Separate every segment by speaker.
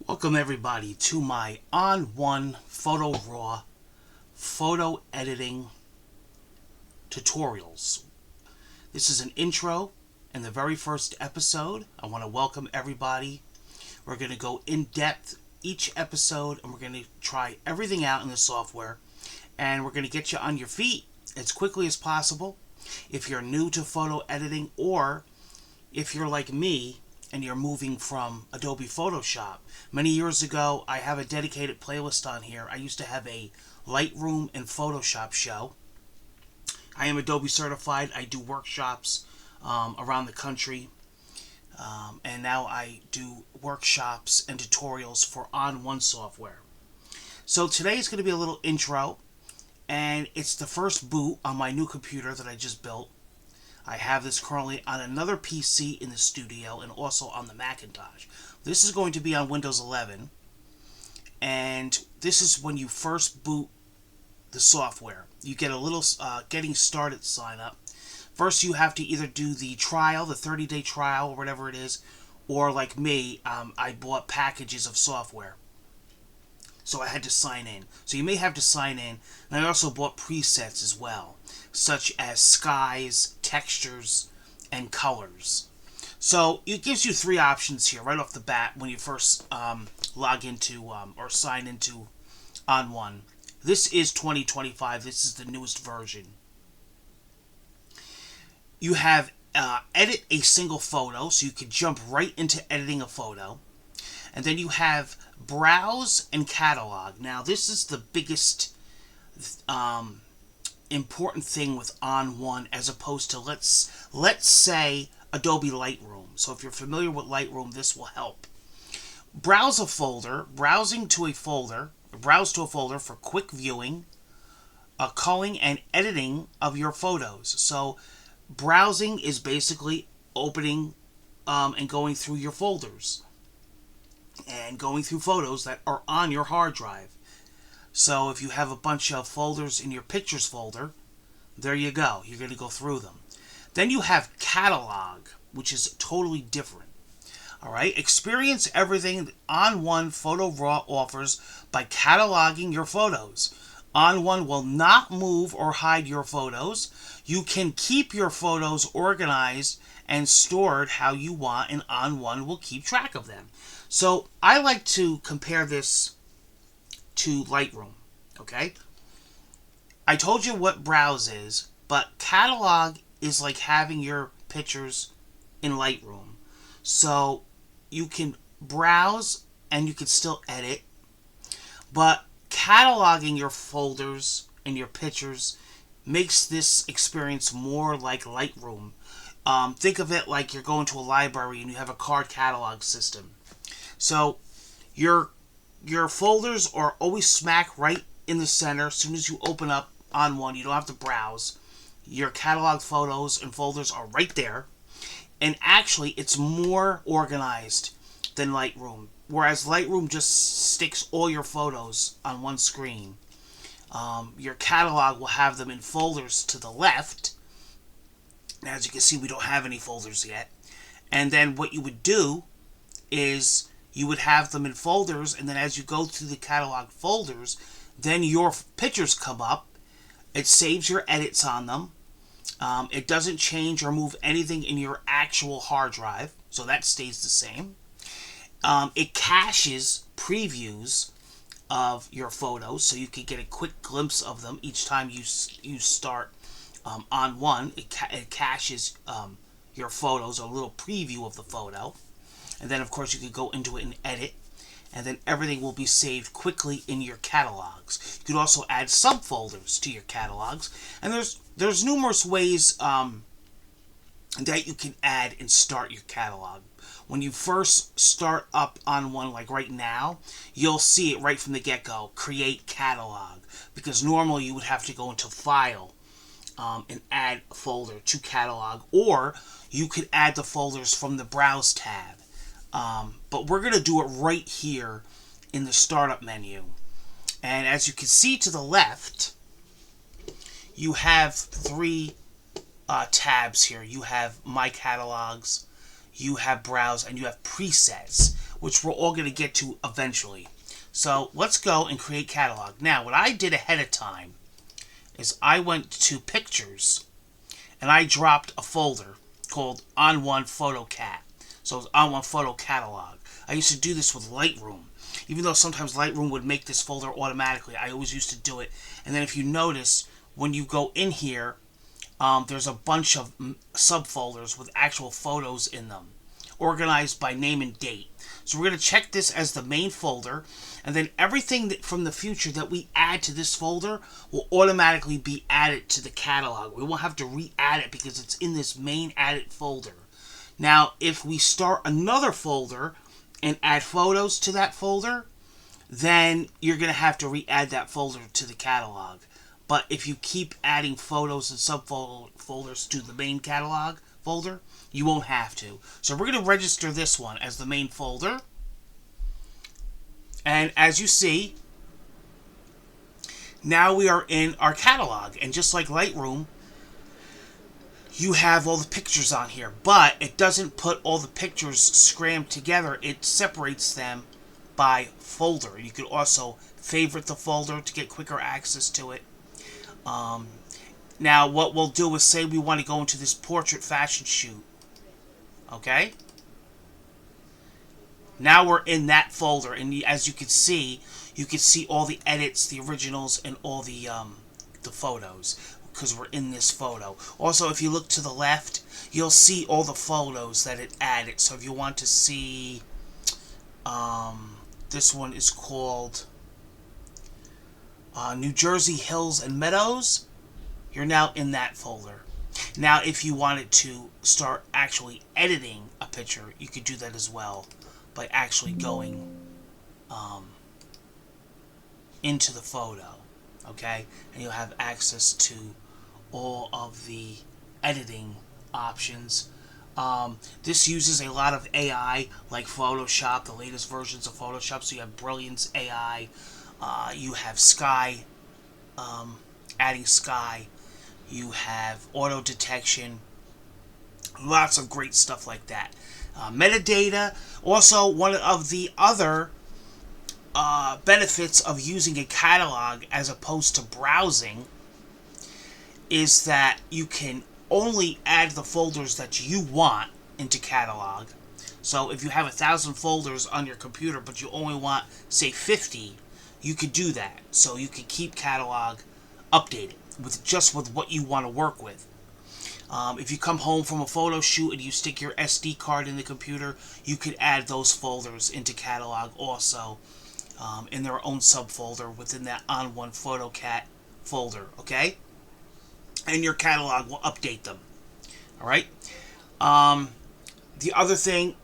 Speaker 1: Welcome everybody to my ON1 Photo Raw photo editing tutorials. This is an intro and the very first episode. I want to welcome everybody. We're going to go in depth each episode and we're going to try everything out in the software, and we're going to get you on your feet as quickly as possible. If you're new to photo editing, or if you're like me and you're moving from Adobe Photoshop. Many years ago, I have a dedicated playlist on here. I used to have a Lightroom and Photoshop show. I am Adobe certified. I do workshops around the country. And now I do workshops and tutorials for ON1 software. So today is going to be a little intro. And it's the first boot on my new computer that I just built. I have this currently on another PC in the studio and also on the Macintosh. This is going to be on Windows 11. And this is when you first boot the software. You get a little getting started sign up. First you have to either do the trial, the 30-day trial or whatever it is, or like me, I bought packages of software. So I had to sign in. So you may have to sign in. And I also bought presets as well, such as skies, textures, and colors. So it gives you three options here right off the bat when you first log into or sign into ON1. This is 2025. This is the newest version. You have edit a single photo, so you can jump right into editing a photo. And then you have browse and catalog. Now this is the biggest important thing with ON1 as opposed to let's say Adobe Lightroom. So if you're familiar with Lightroom, this will help. Browse a folder, browse to a folder for quick viewing, culling and editing of your photos. So browsing is basically opening and going through your folders and going through photos that are on your hard drive. So if you have a bunch of folders in your pictures folder, there you go. You're going to go through them. Then you have catalog, which is totally different. Alright, experience everything ON1 Photo Raw offers by cataloging your photos. ON1 will not move or hide your photos. You can keep your photos organized and stored how you want, and ON1 will keep track of them. So I like to compare this to Lightroom, okay? I told you what browse is, but catalog is like having your pictures in Lightroom. So you can browse and you can still edit, but cataloging your folders and your pictures makes this experience more like Lightroom. Think of it like you're going to a library and you have a card catalog system. So your folders are always smack right in the center. As soon as you open up ON1, you don't have to browse. Your catalog photos and folders are right there. And actually, it's more organized than Lightroom. Whereas Lightroom just sticks all your photos on one screen. Your catalog will have them in folders to the left. Now, as you can see, we don't have any folders yet. And then what you would do is you would have them in folders, and then as you go through the catalog folders, then your pictures come up. It saves your edits on them. It doesn't change or move anything in your actual hard drive, so that stays the same. It caches previews of your photos, so you can get a quick glimpse of them each time you start ON1. It caches your photos, a little preview of the photo. And then, of course, you can go into it and edit. And then everything will be saved quickly in your catalogs. You could also add subfolders to your catalogs. And there's numerous ways that you can add and start your catalog. When you first start up ON1, like right now, you'll see it right from the get-go, create catalog. Because normally you would have to go into File and add a folder to catalog. Or you could add the folders from the Browse tab. But we're going to do it right here in the startup menu. And as you can see to the left, you have three tabs here. You have My Catalogs, you have Browse, and you have Presets, which we're all going to get to eventually. So let's go and create catalog. Now, what I did ahead of time is I went to pictures and I dropped a folder called ON1 Photo Cat. So it's ON1 Photo Catalog. I used to do this with Lightroom. Even though sometimes Lightroom would make this folder automatically, I always used to do it. And then if you notice, when you go in here, there's a bunch of subfolders with actual photos in them, organized by name and date. So we're going to check this as the main folder, and then everything from the future that we add to this folder will automatically be added to the catalog. We won't have to re-add it because it's in this main added folder. Now, if we start another folder and add photos to that folder, then you're going to have to re-add that folder to the catalog. But if you keep adding photos and subfolders to the main catalog folder, you won't have to. So we're going to register this one as the main folder. And as you see, now we are in our catalog. And just like Lightroom, you have all the pictures on here. But it doesn't put all the pictures crammed together. It separates them by folder. You can also favorite the folder to get quicker access to it. Now, what we'll do is say we want to go into this portrait fashion shoot. Okay? Now we're in that folder, and as you can see all the edits, the originals, and all the photos, because we're in this photo. Also, if you look to the left, you'll see all the photos that it added. So if you want to see, this one is called New Jersey Hills and Meadows. You're now in that folder. Now, if you wanted to start actually editing a picture, you could do that as well by actually going into the photo, okay? And you'll have access to all of the editing options. This uses a lot of AI, like Photoshop, the latest versions of Photoshop. So you have Brilliance AI, you have Sky, adding Sky, you have auto detection, lots of great stuff like that. Metadata. Also, one of the other benefits of using a catalog as opposed to browsing is that you can only add the folders that you want into catalog. So if you have 1,000 folders on your computer but you only want, say, 50, you could do that. So you can keep catalog updated with what you want to work with. If you come home from a photo shoot and you stick your SD card in the computer, you could add those folders into catalog also in their own subfolder within that ON1 PhotoCat folder, okay? And your catalog will update them. All right. The other thing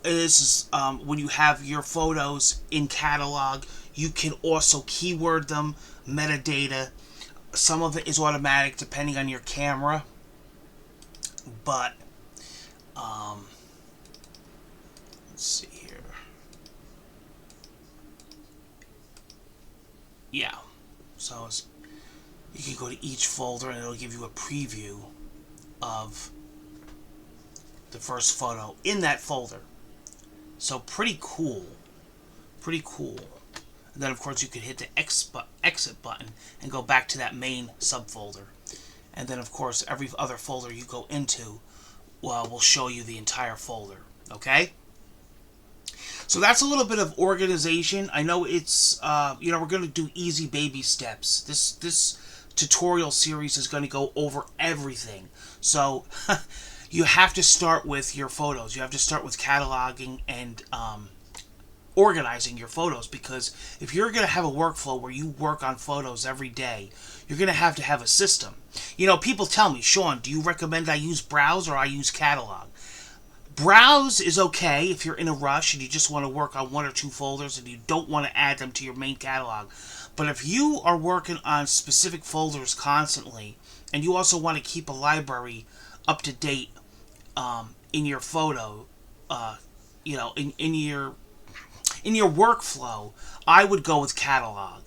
Speaker 1: is when you have your photos in catalog, you can also keyword them, metadata. Some of it is automatic depending on your camera, but let's see here. Yeah, so you can go to each folder and it'll give you a preview of the first photo in that folder. So pretty cool. Pretty cool. And then of course you could hit the exit button and go back to that main subfolder. And then of course every other folder you go into will show you the entire folder. Okay? So that's a little bit of organization. I know it's we're going to do easy baby steps. This tutorial series is going to go over everything. So you have to start with your photos. You have to start with cataloging and organizing your photos, because if you're going to have a workflow where you work on photos every day, you're going to have a system. You know, people tell me, Sean, do you recommend I use Browse or I use Catalog? Browse is okay if you're in a rush and you just want to work on one or two folders and you don't want to add them to your main catalog. But if you are working on specific folders constantly and you also want to keep a library up to date in your photo, in your workflow, I would go with Catalog.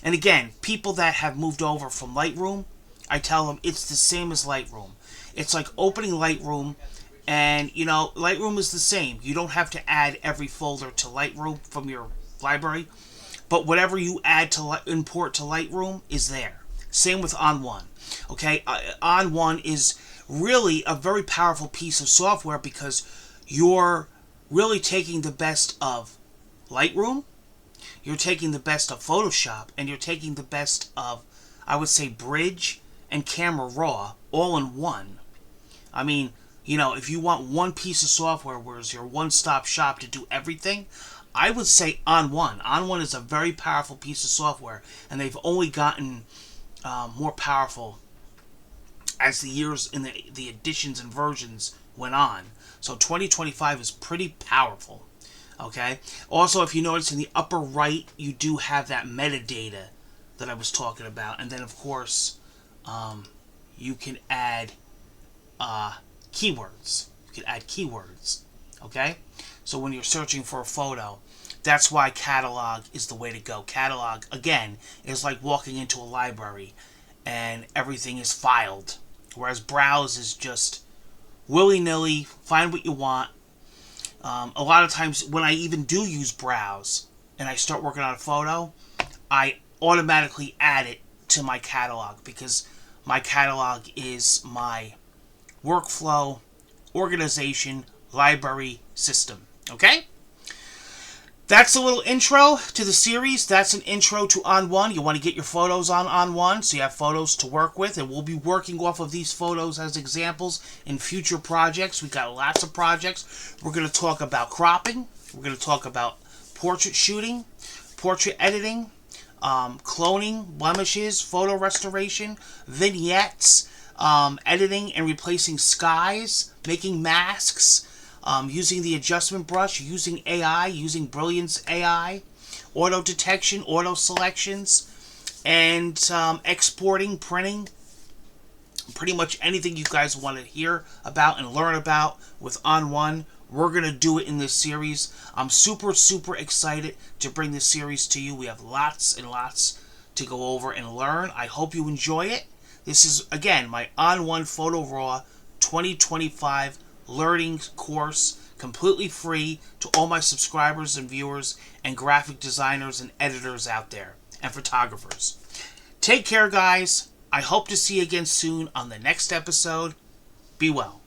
Speaker 1: And again, people that have moved over from Lightroom, I tell them it's the same as Lightroom. It's like opening Lightroom And, Lightroom is the same. You don't have to add every folder to Lightroom from your library, but whatever you add to import to Lightroom is there. Same with ON1. Okay, ON1 is really a very powerful piece of software because you're really taking the best of Lightroom, you're taking the best of Photoshop, and you're taking the best of, I would say, Bridge and Camera Raw all in one. I mean, if you want one piece of software where it's your one-stop shop to do everything, I would say ON1. ON1 is a very powerful piece of software, and they've only gotten more powerful as the years and the additions and versions went on. So 2025 is pretty powerful. Okay. Also, if you notice in the upper right, you do have that metadata that I was talking about, and then of course, you can add keywords. You can add keywords. Okay. So when you're searching for a photo, that's why catalog is the way to go. Catalog, again, is like walking into a library and everything is filed. Whereas browse is just willy-nilly, find what you want. A lot of times when I even do use browse and I start working on a photo, I automatically add it to my catalog because my catalog is my workflow, organization, library system. Okay? That's a little intro to the series. That's an intro to ON1. You want to get your photos on ON1 so you have photos to work with. And we'll be working off of these photos as examples in future projects. We've got lots of projects. We're going to talk about cropping. We're going to talk about portrait shooting, portrait editing, cloning, blemishes, photo restoration, vignettes, editing and replacing skies, making masks, using the adjustment brush, using AI, using Brilliance AI, auto detection, auto selections, and exporting, printing. Pretty much anything you guys want to hear about and learn about with ON1, we're going to do it in this series. I'm super, super excited to bring this series to you. We have lots and lots to go over and learn. I hope you enjoy it. This is, again, my ON1 Photo Raw 2025 learning course, completely free to all my subscribers and viewers and graphic designers and editors out there and photographers. Take care, guys. I hope to see you again soon on the next episode. Be well.